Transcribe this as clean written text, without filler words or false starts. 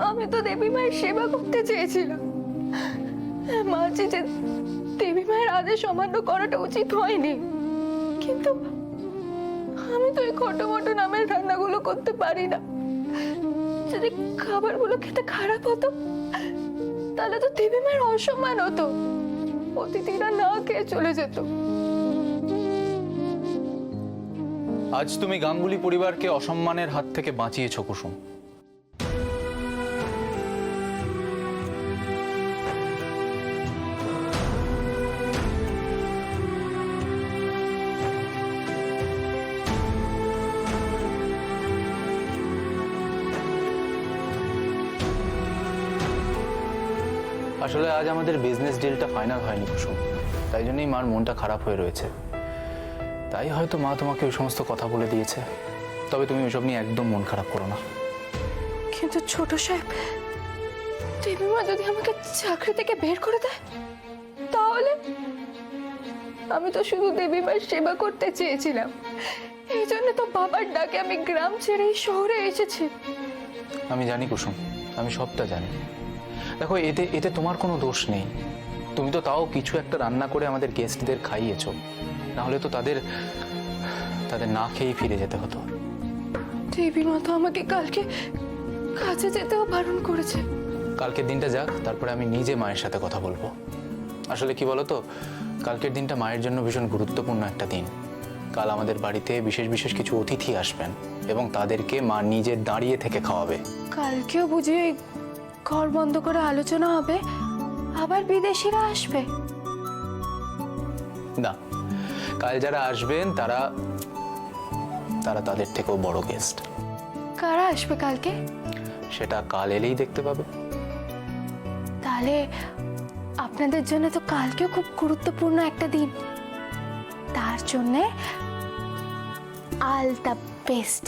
আমি তো দেবী মায়ের সেবা করতে চেয়েছিলাম। মানছি যে দেবী মায়ের আদেশ অমান্য করাটা উচিত হয়নি, কিন্তু আমি তো এই খটোমটো নামের রান্নাগুলো করতে পারি না। যদি খাবারগুলো খেতে খারাপ হতো তাহলে তো দেবী মায়ের অসম্মান হতো, অতিথিরা না খেয়ে চলে যেত। আজ তুমি গাঙ্গুলি পরিবারকে অসম্মানের হাত থেকে বাঁচিয়েছো কুসুম। আসলে আজ আমাদের বিজনেস ডিলটা ফাইনাল হয়নি কুসুম, তাই জন্যই মার মনটা খারাপ হয়ে রয়েছে। তাই হয়তো মা তোমাকে ওই সমস্ত কথা বলে দিয়েছে। তবে তুমি ওইসব নিয়ে একদম মন খারাপ করো না। কিন্তু ছোট সাহেব, দেবী মা যদি আমাকে চাকরি থেকে বের করে দেয় তাহলে? আমি তো শুধু দেবী মায়ের সেবা করতে চেয়েছিলাম, এই জন্য তো বাবার ডাকে আমি গ্রাম ছেড়ে এই শহরে এসেছি। আমি জানি কুসুম, আমি সবটা জানি। দেখো, এতে এতে তোমার কোনো দোষ নেই। তুমি তো তাও কিছু একটা রান্না করে আমাদের গেস্টদের খাইয়েছো, নাহলে তো তাদের না খেয়েই ফিরে যেতে হতো। দেবী মা তো আমাকে কালকে কাজে যেতেও বারণ করেছে। কালকের দিনটা যাক, তারপরে আমি নিজে মায়ের সাথে কথা বলবো। আসলে কি বলতো, কালকের দিনটা মায়ের জন্য ভীষণ গুরুত্বপূর্ণ একটা দিন। কাল আমাদের বাড়িতে বিশেষ বিশেষ কিছু অতিথি আসবেন এবং তাদেরকে মা নিজে দাঁড়িয়ে থেকে খাওয়াবে। কালকেও বুঝি ঘর বন্ধ করে আলোচনা হবে, আবার বিদেশিরা আসবে? না, কাল যারা আসবেন তারা তাদের থেকেও বড় গেস্ট। কারা আসবে কালকে? সেটা কাল এলেই দেখতে পাবে। তাহলে আপনাদের জন্য তো কালকেও খুব গুরুত্বপূর্ণ একটা দিন। তার জন্যে অল দ্য বেস্ট।